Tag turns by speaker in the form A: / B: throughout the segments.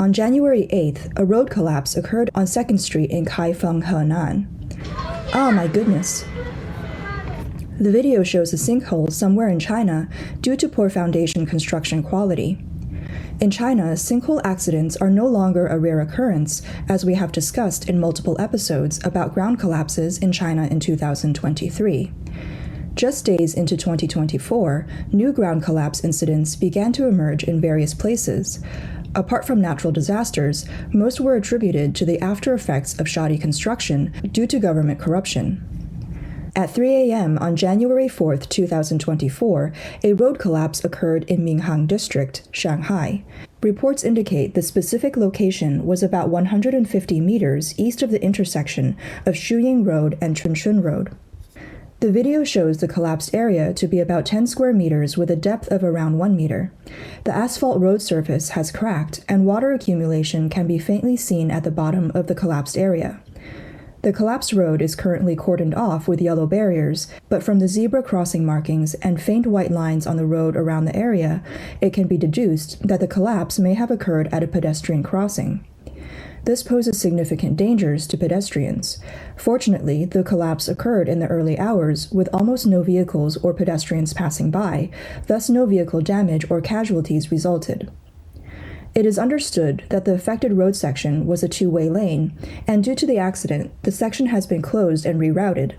A: On January 8th, a road collapse occurred on 2nd Street in Kaifeng, Henan. Oh my goodness. The video shows a sinkhole somewhere in China due to poor foundation construction quality. In China, sinkhole accidents are no longer a rare occurrence, as we have discussed in multiple episodes about ground collapses in China in 2023. Just days into 2024, new ground collapse incidents began to emerge in various places. Apart from natural disasters, most were attributed to the after effects of shoddy construction due to government corruption. At 3 a.m. on January 4, 2024, a road collapse occurred in Minhang District, Shanghai. Reports indicate the specific location was about 150 meters east of the intersection of Shuying Road and Chunchun Road. The video shows the collapsed area to be about 10 square meters with a depth of around 1 meter. The asphalt road surface has cracked, and water accumulation can be faintly seen at the bottom of the collapsed area. The collapsed road is currently cordoned off with yellow barriers, but from the zebra crossing markings and faint white lines on the road around the area, it can be deduced that the collapse may have occurred at a pedestrian crossing. This poses significant dangers to pedestrians. Fortunately, the collapse occurred in the early hours with almost no vehicles or pedestrians passing by, thus no vehicle damage or casualties resulted. It is understood that the affected road section was a two-way lane, and due to the accident, the section has been closed and rerouted.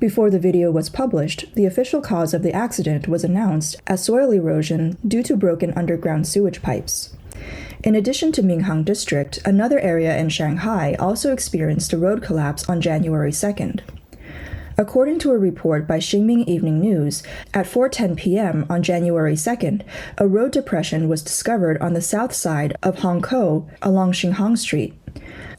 A: Before the video was published, the official cause of the accident was announced as soil erosion due to broken underground sewage pipes. In addition to Minhang District, another area in Shanghai also experienced a road collapse on January 2nd. According to a report by Xinmin Evening News, at 4:10 p.m. on January 2nd, a road depression was discovered on the south side of Hongkou along Xinhang Street.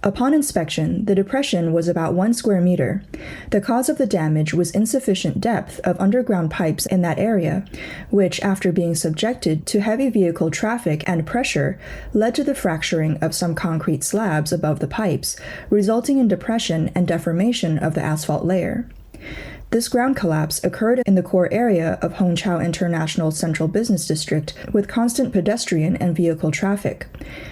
A: Upon inspection, the depression was about 1 square meter. The cause of the damage was insufficient depth of underground pipes in that area, which, after being subjected to heavy vehicle traffic and pressure, led to the fracturing of some concrete slabs above the pipes, resulting in depression and deformation of the asphalt layer. This ground collapse occurred in the core area of Hongqiao International Central Business District with constant pedestrian and vehicle traffic.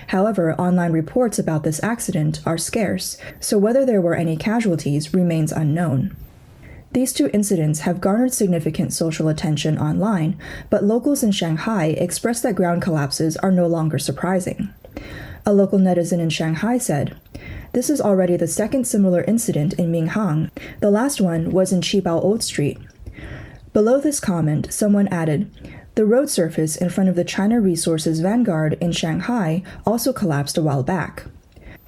A: However, online reports about this accident are scarce, so whether there were any casualties remains unknown. These two incidents have garnered significant social attention online, but locals in Shanghai express that ground collapses are no longer surprising. A local netizen in Shanghai said, "This is already the second similar incident in Minhang. The last one was in Qibao Old Street." Below this comment, someone added, "The road surface in front of the China Resources Vanguard in Shanghai also collapsed a while back."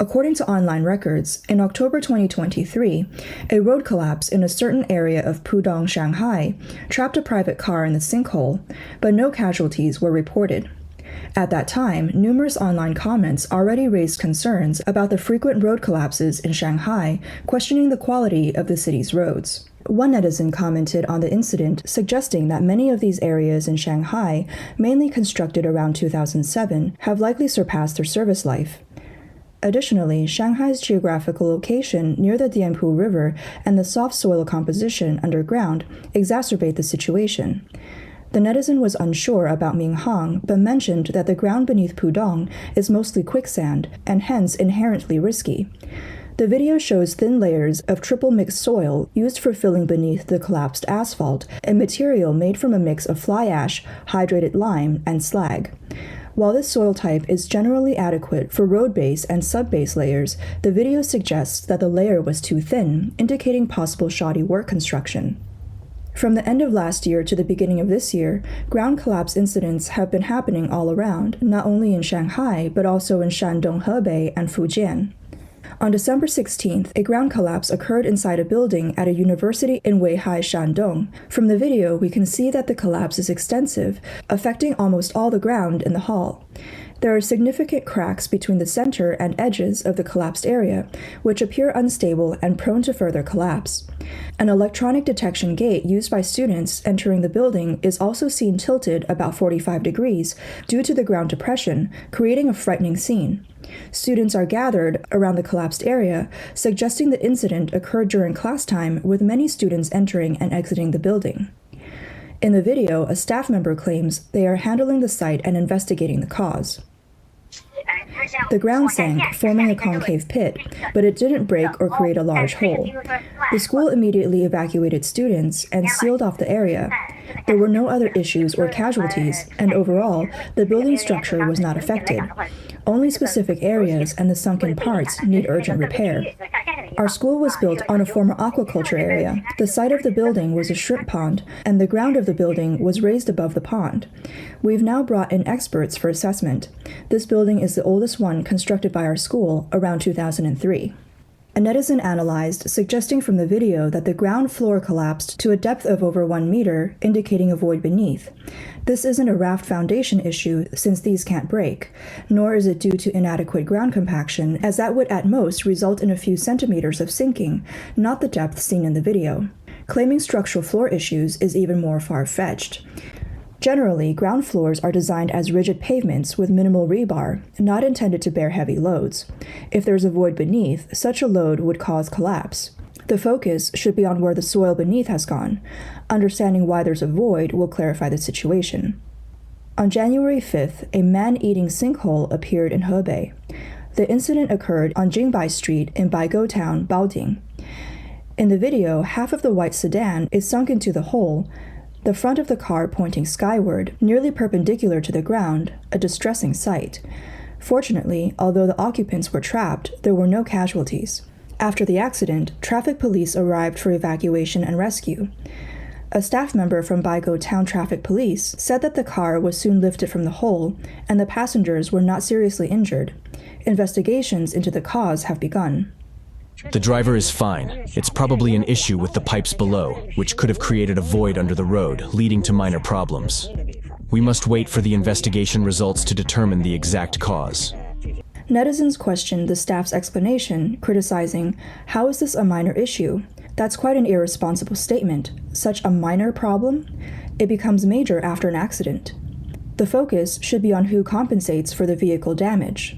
A: According to online records, in October 2023, a road collapse in a certain area of Pudong, Shanghai, trapped a private car in the sinkhole, but no casualties were reported. At that time, numerous online comments already raised concerns about the frequent road collapses in Shanghai, questioning the quality of the city's roads. One netizen commented on the incident, suggesting that many of these areas in Shanghai, mainly constructed around 2007, have likely surpassed their service life. Additionally, Shanghai's geographical location near the Dianpu River and the soft soil composition underground exacerbate the situation. The netizen was unsure about Minhang, but mentioned that the ground beneath Pudong is mostly quicksand and hence inherently risky. The video shows thin layers of triple mixed soil used for filling beneath the collapsed asphalt, a material made from a mix of fly ash, hydrated lime, and slag. While this soil type is generally adequate for road base and sub-base layers, the video suggests that the layer was too thin, indicating possible shoddy work construction. From the end of last year to the beginning of this year, ground collapse incidents have been happening all around, not only in Shanghai, but also in Shandong, Hebei, and Fujian. On December 16th, a ground collapse occurred inside a building at a university in Weihai, Shandong. From the video, we can see that the collapse is extensive, affecting almost all the ground in the hall. There are significant cracks between the center and edges of the collapsed area, which appear unstable and prone to further collapse. An electronic detection gate used by students entering the building is also seen tilted about 45 degrees due to the ground depression, creating a frightening scene. Students are gathered around the collapsed area, suggesting the incident occurred during class time, with many students entering and exiting the building. In the video, a staff member claims they are handling the site and investigating the cause. The ground sank, forming a concave pit, but it didn't break or create a large hole. The school immediately evacuated students and sealed off the area. There were no other issues or casualties, and overall, the building structure was not affected. Only specific areas and the sunken parts need urgent repair. Our school was built on a former aquaculture area. The site of the building was a shrimp pond, and the ground of the building was raised above the pond. We've now brought in experts for assessment. This building is the oldest one constructed by our school around 2003. A netizen analyzed, suggesting from the video that the ground floor collapsed to a depth of over 1 meter, indicating a void beneath. This isn't a raft foundation issue since these can't break, nor is it due to inadequate ground compaction, as that would at most result in a few centimeters of sinking, not the depth seen in the video. Claiming structural floor issues is even more far-fetched. Generally, ground floors are designed as rigid pavements with minimal rebar, not intended to bear heavy loads. If there's a void beneath, such a load would cause collapse. The focus should be on where the soil beneath has gone. Understanding why there's a void will clarify the situation. On January 5th, a man-eating sinkhole appeared in Hebei. The incident occurred on Jingbai Street in Baigo Town, Baoding. In the video, half of the white sedan is sunk into the hole, the front of the car pointing skyward, nearly perpendicular to the ground, a distressing sight. Fortunately, although the occupants were trapped, there were no casualties. After the accident, traffic police arrived for evacuation and rescue. A staff member from Baigo Town Traffic Police said that the car was soon lifted from the hole and the passengers were not seriously injured. Investigations into the cause have begun.
B: The driver is fine. It's probably an issue with the pipes below, which could have created a void under the road, leading to minor problems. We must wait for the investigation results to determine the exact cause.
A: Netizens questioned the staff's explanation, criticizing, "How is this a minor issue? That's quite an irresponsible statement. Such a minor problem? It becomes major after an accident." The focus should be on who compensates for the vehicle damage.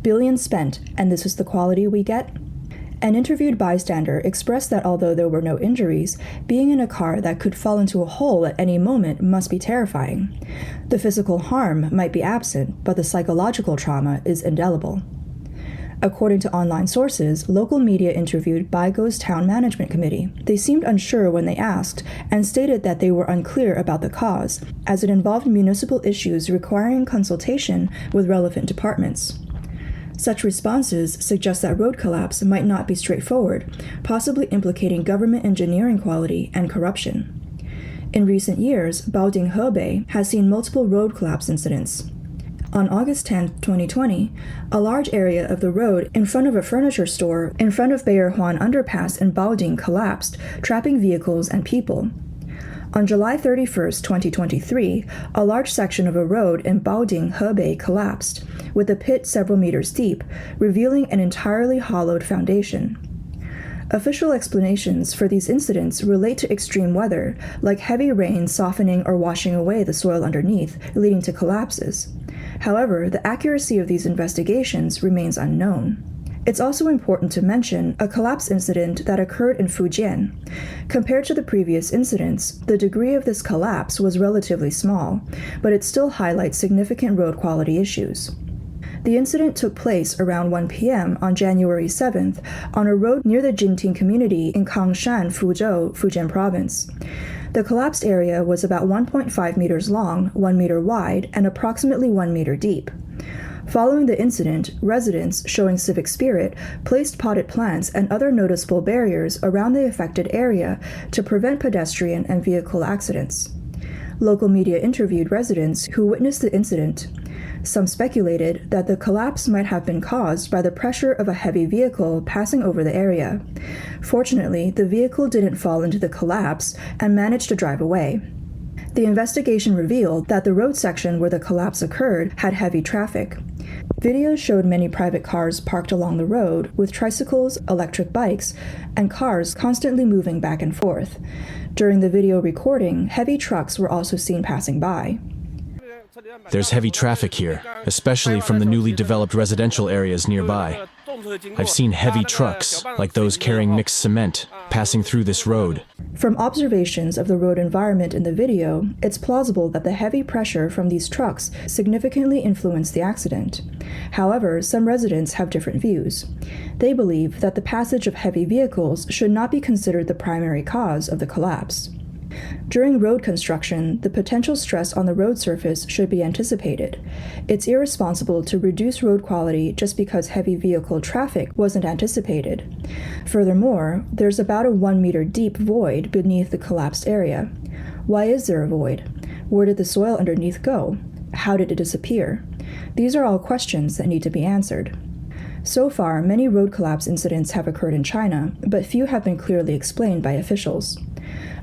A: Billions spent, and this is the quality we get? An interviewed bystander expressed that although there were no injuries, being in a car that could fall into a hole at any moment must be terrifying. The physical harm might be absent, but the psychological trauma is indelible. According to online sources, local media interviewed Baigo's town management committee. They seemed unsure when they asked, and stated that they were unclear about the cause, as it involved municipal issues requiring consultation with relevant departments. Such responses suggest that road collapse might not be straightforward, possibly implicating government engineering quality and corruption. In recent years, Baoding, Hebei has seen multiple road collapse incidents. On August 10, 2020, a large area of the road in front of a furniture store in front of Beierhuan Underpass in Baoding collapsed, trapping vehicles and people. On July 31, 2023, a large section of a road in Baoding, Hebei collapsed, with a pit several meters deep, revealing an entirely hollowed foundation. Official explanations for these incidents relate to extreme weather, like heavy rain softening or washing away the soil underneath, leading to collapses. However, the accuracy of these investigations remains unknown. It's also important to mention a collapse incident that occurred in Fujian. Compared to the previous incidents, the degree of this collapse was relatively small, but it still highlights significant road quality issues. The incident took place around 1 p.m. on January 7th on a road near the Jinting community in Kangshan, Fuzhou, Fujian province. The collapsed area was about 1.5 meters long, 1 meter wide, and approximately 1 meter deep. Following the incident, residents, showing civic spirit, placed potted plants and other noticeable barriers around the affected area to prevent pedestrian and vehicle accidents. Local media interviewed residents who witnessed the incident. Some speculated that the collapse might have been caused by the pressure of a heavy vehicle passing over the area. Fortunately, the vehicle didn't fall into the collapse and managed to drive away. The investigation revealed that the road section where the collapse occurred had heavy traffic. Videos showed many private cars parked along the road, with tricycles, electric bikes, and cars constantly moving back and forth. During the video recording, heavy trucks were also seen passing by.
B: There's heavy traffic here, especially from the newly developed residential areas nearby. I've seen heavy trucks, like those carrying mixed cement, passing through this road.
A: From observations of the road environment in the video, it's plausible that the heavy pressure from these trucks significantly influenced the accident. However, some residents have different views. They believe that the passage of heavy vehicles should not be considered the primary cause of the collapse. During road construction, the potential stress on the road surface should be anticipated. It's irresponsible to reduce road quality just because heavy vehicle traffic wasn't anticipated. Furthermore, there's about a 1-meter deep void beneath the collapsed area. Why is there a void? Where did the soil underneath go? How did it disappear? These are all questions that need to be answered. So far, many road collapse incidents have occurred in China, but few have been clearly explained by officials.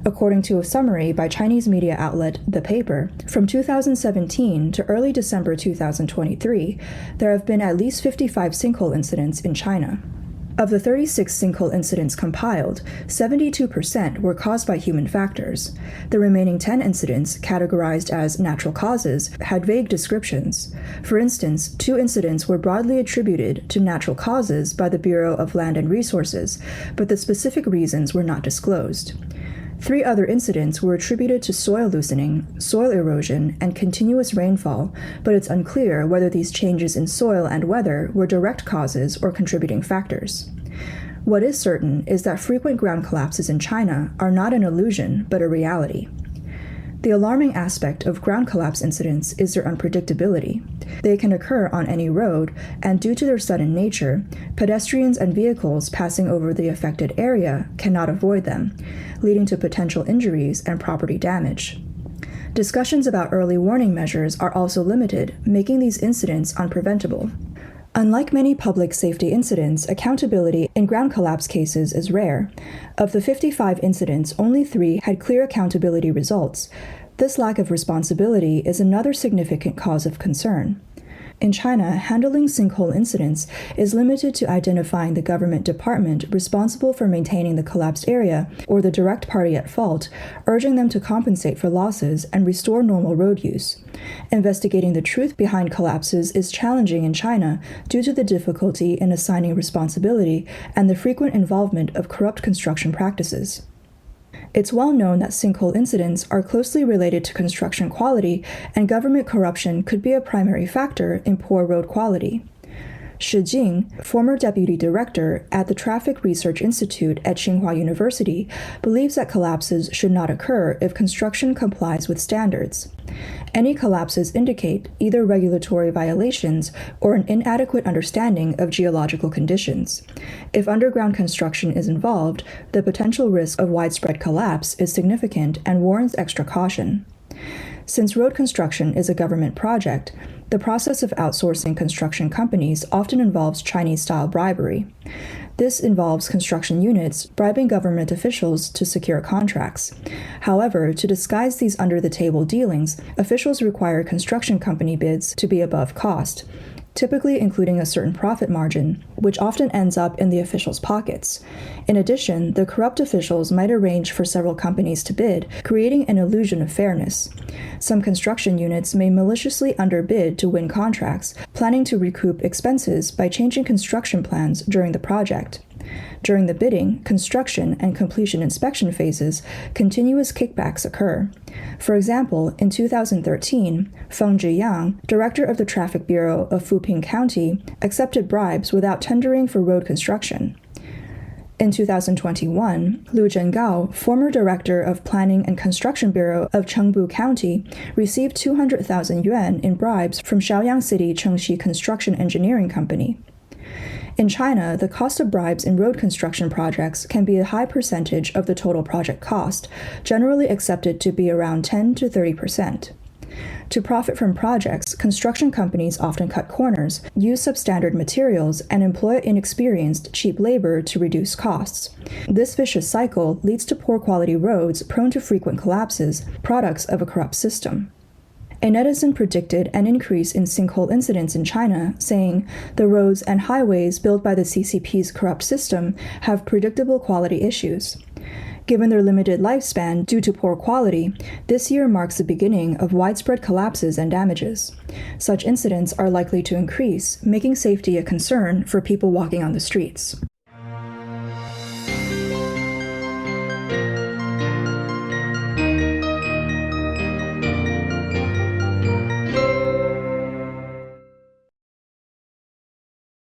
A: According to a summary by Chinese media outlet The Paper, from 2017 to early December 2023, there have been at least 55 sinkhole incidents in China. Of the 36 sinkhole incidents compiled, 72% were caused by human factors. The remaining 10 incidents, categorized as natural causes, had vague descriptions. For instance, 2 incidents were broadly attributed to natural causes by the Bureau of Land and Resources, but the specific reasons were not disclosed. 3 other incidents were attributed to soil loosening, soil erosion, and continuous rainfall, but it's unclear whether these changes in soil and weather were direct causes or contributing factors. What is certain is that frequent ground collapses in China are not an illusion, but a reality. The alarming aspect of ground collapse incidents is their unpredictability. They can occur on any road, and due to their sudden nature, pedestrians and vehicles passing over the affected area cannot avoid them, leading to potential injuries and property damage. Discussions about early warning measures are also limited, making these incidents unpreventable. Unlike many public safety incidents, accountability in ground collapse cases is rare. Of the 55 incidents, only 3 had clear accountability results. This lack of responsibility is another significant cause of concern. In China, handling sinkhole incidents is limited to identifying the government department responsible for maintaining the collapsed area or the direct party at fault, urging them to compensate for losses and restore normal road use. Investigating the truth behind collapses is challenging in China due to the difficulty in assigning responsibility and the frequent involvement of corrupt construction practices. It's well known that sinkhole incidents are closely related to construction quality, and government corruption could be a primary factor in poor road quality. Shi Jing, former deputy director at the Traffic Research Institute at Tsinghua University, believes that collapses should not occur if construction complies with standards. Any collapses indicate either regulatory violations or an inadequate understanding of geological conditions. If underground construction is involved, the potential risk of widespread collapse is significant and warrants extra caution. Since road construction is a government project, the process of outsourcing construction companies often involves Chinese-style bribery. This involves construction units bribing government officials to secure contracts. However, to disguise these under-the-table dealings, officials require construction company bids to be above cost, typically including a certain profit margin, which often ends up in the officials' pockets. In addition, the corrupt officials might arrange for several companies to bid, creating an illusion of fairness. Some construction units may maliciously underbid to win contracts, planning to recoup expenses by changing construction plans during the project. During the bidding, construction, and completion inspection phases, continuous kickbacks occur. For example, in 2013, Feng Zhiyang, director of the Traffic Bureau of Fuping County, accepted bribes without tendering for road construction. In 2021, Lu Zhengao, former director of Planning and Construction Bureau of Chengbu County, received 200,000 yuan in bribes from Shaoyang City Chengxi Construction Engineering Company. In China, the cost of bribes in road construction projects can be a high percentage of the total project cost, generally accepted to be around 10 to 30%. To profit from projects, construction companies often cut corners, use substandard materials, and employ inexperienced, cheap labor to reduce costs. This vicious cycle leads to poor quality roads prone to frequent collapses, products of a corrupt system. A netizen predicted an increase in sinkhole incidents in China, saying, "The roads and highways built by the CCP's corrupt system have predictable quality issues." Given their limited lifespan due to poor quality, this year marks the beginning of widespread collapses and damages. Such incidents are likely to increase, making safety a concern for people walking on the streets.